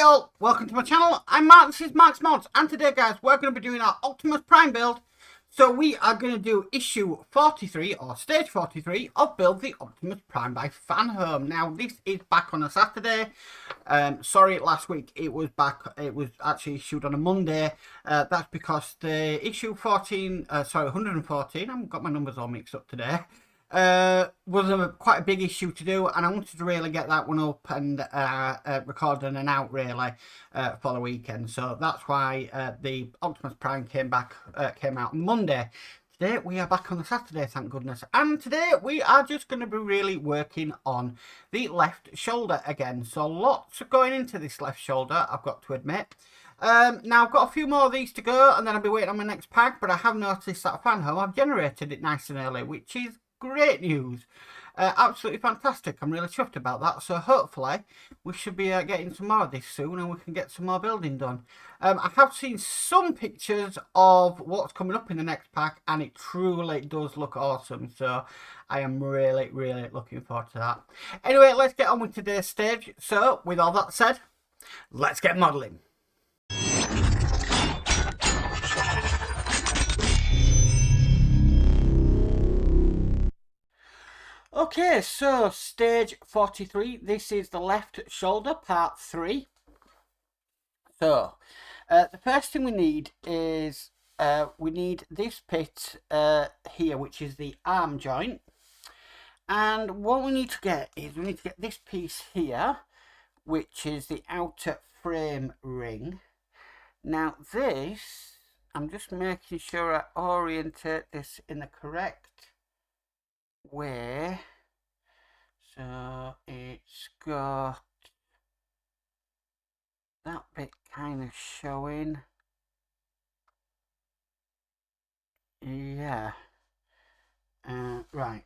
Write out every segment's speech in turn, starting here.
all, welcome to my channel. I'm Mark, this is Mark's Mods, and today guys we're going to be doing our Optimus Prime build. So we are going to do issue 43 or stage 43 of Build the Optimus Prime by Fan Home. Now this is back on a Saturday. Sorry last week it was actually issued on a Monday. That's because the issue 114, I haven't got my numbers all mixed up today. Was quite a big issue to do, and I wanted to really get that one up and recorded and out really for the weekend. So that's why the Optimus Prime came out on Monday. Today we are back on the Saturday, thank goodness, and today we are just going to be really working on the left shoulder again. So lots going into this left shoulder, I've got to admit. Now I've got a few more of these to go, and then I'll be waiting on my next pack. But I have noticed that Fan Home, I've generated it nice and early, which is great news. Absolutely fantastic. I'm really chuffed about that. So hopefully we should be getting some more of this soon, and we can get some more building done. I have seen some pictures of what's coming up in the next pack, and it truly does look awesome. So I am really looking forward to that. Anyway, let's get on with today's stage. So with all that said, let's get modelling. Okay, so stage 43, this is the left shoulder, part 3. So, the first thing we need is, we need this bit here, which is the arm joint. And what we need to get is, we need to get this piece here, which is the outer frame ring. Now this, I'm just making sure I orientate this in the correct way. So it's got that bit kind of showing. Yeah. Right.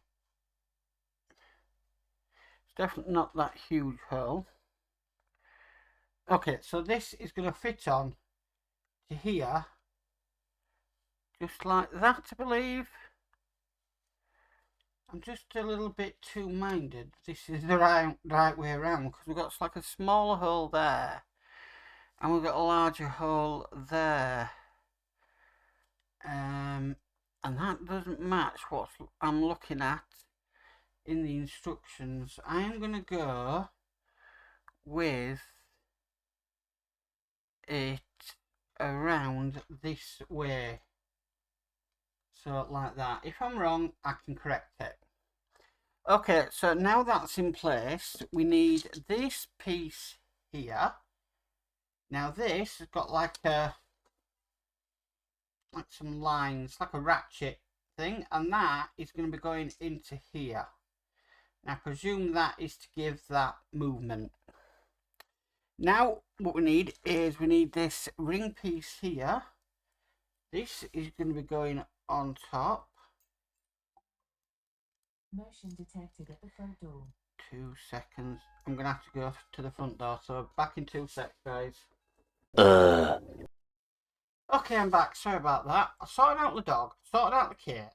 It's definitely not that huge hole. Okay, so this is going to fit on to here. Just like that, I believe. I'm just a little bit too minded. This is the right way around, because we've got like a smaller hole there, and we've got a larger hole there, and that doesn't match what I'm looking at in the instructions. I am going to go with it around this way. So like that. If I'm wrong, I can correct it. Okay, so now that's in place, we need this piece here. Now this has got like some lines, like a ratchet thing, and that is going to be going into here. Now I presume that is to give that movement. Now what we need is, we need this ring piece here. This is going to be going on top. Motion detected at the front door. 2 seconds. I'm going to have to go to the front door, so back in 2 seconds, guys. Okay, I'm back. Sorry about that. I sorted out the dog, sorted out the cat.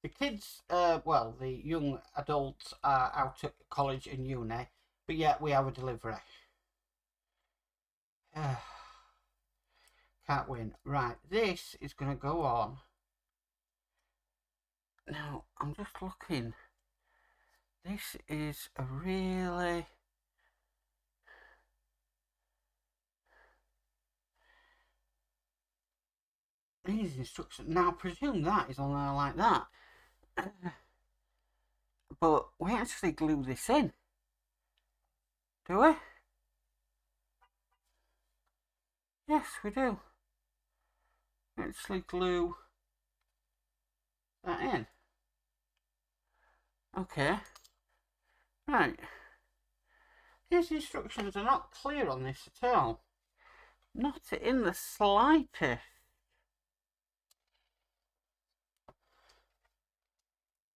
The kids, well, the young adults are out at college and uni, but yet we have a delivery. Can't win. Right, this is going to go on. Now, I'm just looking. This is a really... These instructions. Now, I presume that is on there like that. But we actually glue this in. Do we? Yes, we do. We actually glue that in. Okay. Right. These instructions are not clear on this at all. Not in the slightest.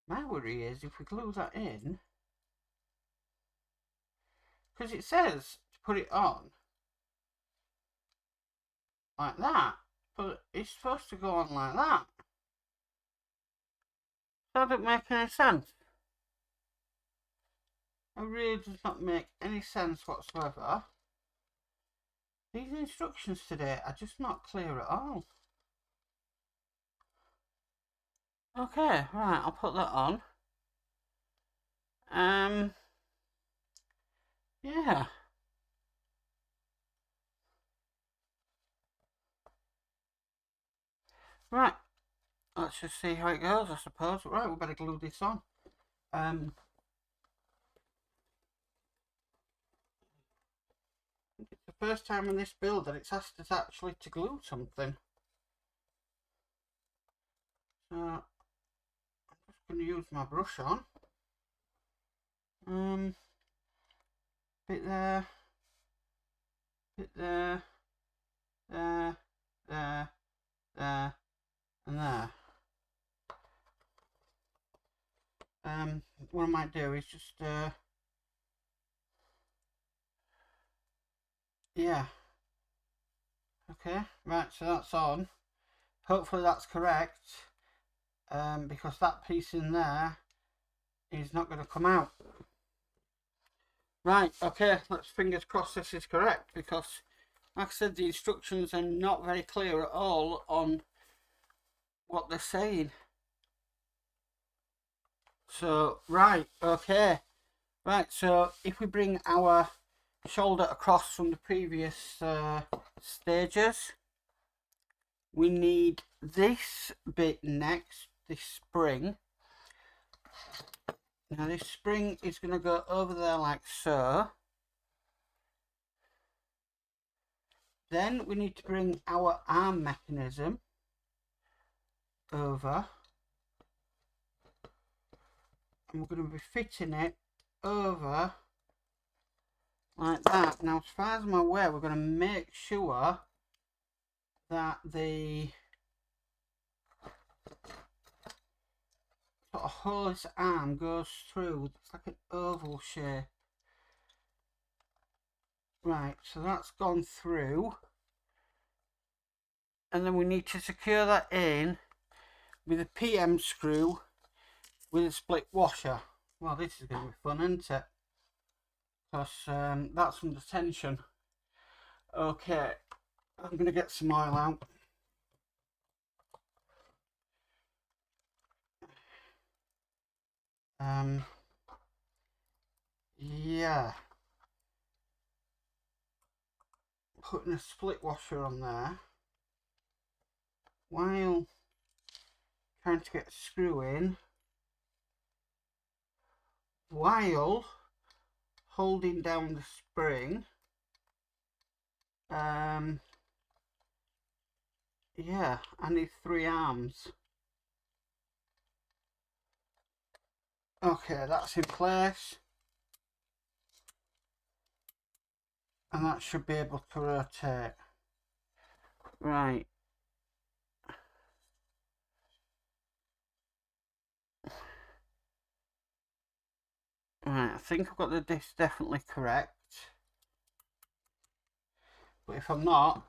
My worry is if we glue that in, because it says to put it on like that, but it's supposed to go on like that. That doesn't make any sense. It really does not make any sense whatsoever. These instructions today are just not clear at all. Okay, right, I'll put that on. Yeah. Right, let's just see how it goes, I suppose. Right, we better glue this on. It's the first time in this build that it's asked us actually to glue something. So, I'm just going to use my brush on. Bit there, there, and there. What I might do is just, yeah. Okay, right, so that's on. Hopefully that's correct, because that piece in there is not going to come out. Right, okay, let's fingers crossed this is correct, because like I said, the instructions are not very clear at all on what they're saying. So, right, okay. Right, so if we bring our shoulder across from the previous stages, we need this bit next, this spring. Now this spring is going to go over there like so. Then we need to bring our arm mechanism over. And we're going to be fitting it over like that. Now as far as I'm aware, we're going to make sure that the sort of hole this arm goes through. It's like an oval shape. Right, so that's gone through. And then we need to secure that in with a PM screw with a split washer. Well, this is going to be fun, isn't it? Because that's under tension. Okay, I'm going to get some oil out. Yeah. Putting a split washer on there while trying to get a screw in, while holding down the spring. Yeah, I need 3 arms. Okay, that's in place. And that should be able to rotate. Right. Right, I think I've got the disc definitely correct. But if I'm not,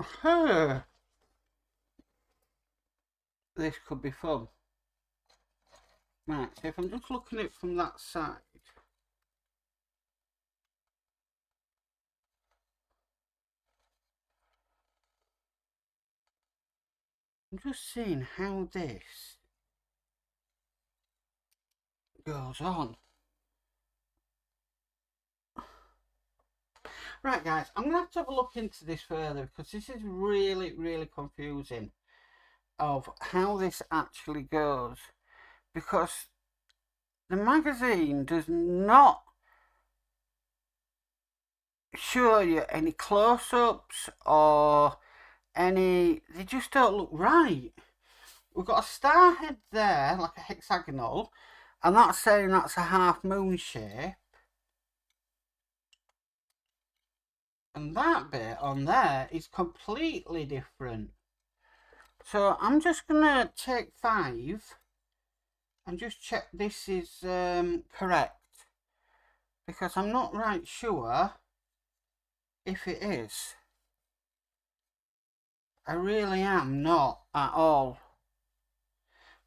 this could be fun. Right, so if I'm just looking at it from that side, I'm just seeing how this goes on. Right guys, I'm going to have a look into this further because this is really, really confusing of how this actually goes, because the magazine does not show you any close-ups or any, they just don't look right. We've got a star head there, like a hexagonal, and that's saying that's a half moon shape. And that bit on there is completely different. So I'm just going to take 5 and just check this is correct. Because I'm not right sure if it is. I really am not at all.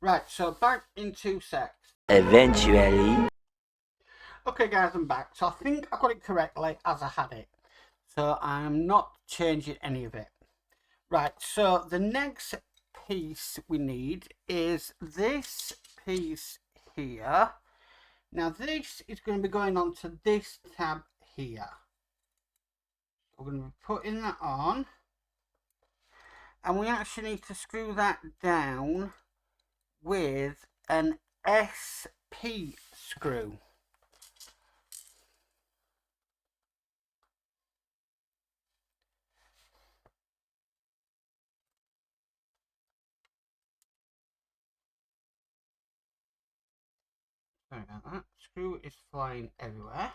Right, so back in 2 secs. Eventually. Okay guys, I'm back. So I think I got it correctly as I had it. So I'm not changing any of it. Right, so the next piece we need is this piece here. Now this is going to be going on to this tab here. We're going to be putting that on. And we actually need to screw that down with an SP screw. Sorry about that. Screw is flying everywhere.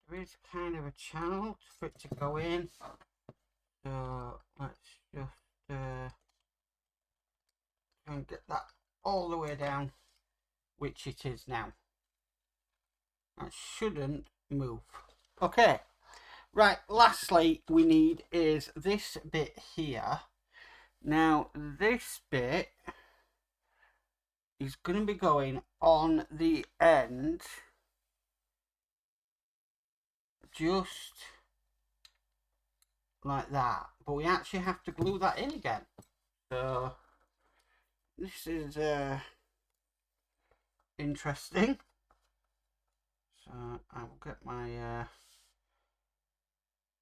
There is kind of a channel for it to go in. So let's just try and get that all the way down, which it is now. That shouldn't move. Okay, right, lastly we need is this bit here. Now this bit is going to be going on the end, just like that, but we actually have to glue that in again. So this is interesting. So I'll get my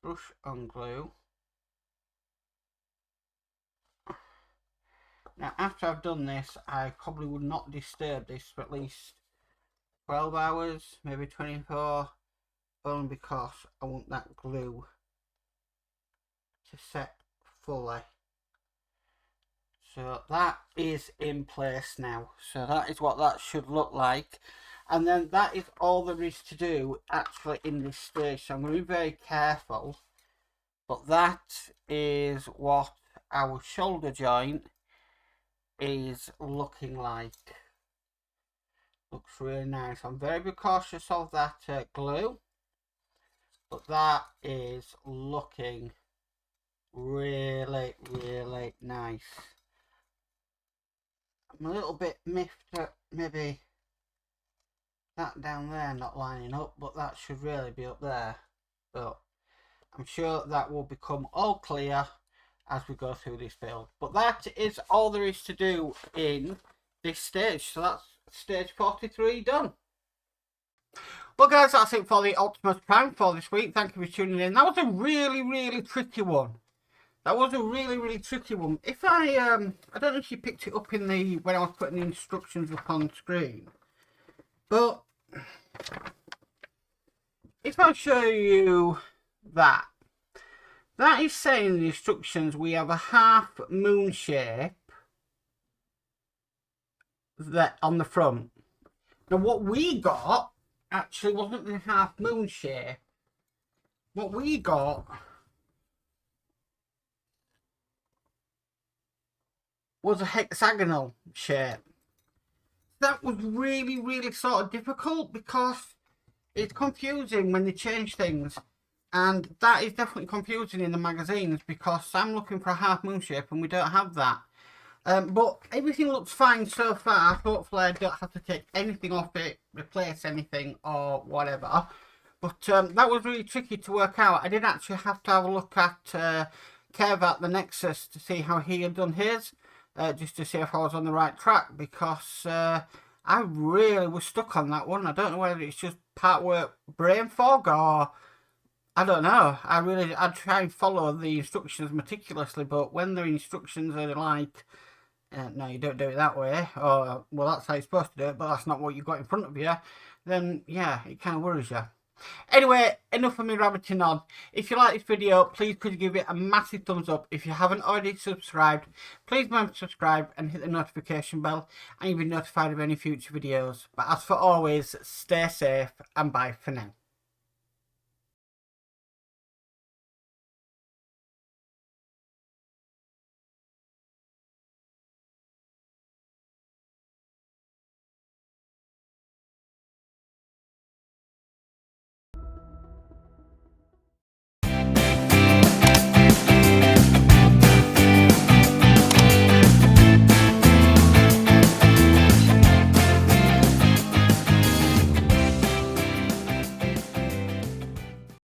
brush on glue. Now after I've done this, I probably would not disturb this for at least 12 hours, maybe 24, only because I want that glue to set fully. So that is in place now. So that is what that should look like. And then that is all there is to do actually in this stage. So I'm going to be very careful. But that is what our shoulder joint is looking like. Looks really nice. I'm very cautious of that glue. But that is looking really, really nice. I'm a little bit miffed at maybe that down there not lining up, but that should really be up there. But I'm sure that will become all clear as we go through this build. But that is all there is to do in this stage. So that's stage 43 done. Well guys, that's it for the Optimus Prime for this week. Thank you for tuning in. That was a really tricky one. That was a really tricky one. If I don't know if you picked it up in the when I was putting the instructions up on screen, but if I show you that is saying in the instructions we have a half moon shape that on the front. Now what we got actually wasn't the half moon shape. What we got was a hexagonal shape. That was really sort of difficult because it's confusing when they change things, and that is definitely confusing in the magazines because I'm looking for a half moon shape and we don't have that. But everything looks fine so far. Hopefully I don't have to take anything off it, replace anything or whatever. But that was really tricky to work out. I did actually have to have a look at Kev at the Nexus to see how he had done his. Just to see if I was on the right track, because I really was stuck on that one. I don't know whether it's just part work brain fog or I don't know. I'd try and follow the instructions meticulously, but when the instructions are like, no, you don't do it that way, or well, that's how you're supposed to do it, but that's not what you've got in front of you, then yeah, it kind of worries you. Anyway, enough of me rabbiting on. If you like this video, please could you give it a massive thumbs up. If you haven't already subscribed, please remember to subscribe and hit the notification bell, and you'll be notified of any future videos. But as for always, stay safe and bye for now.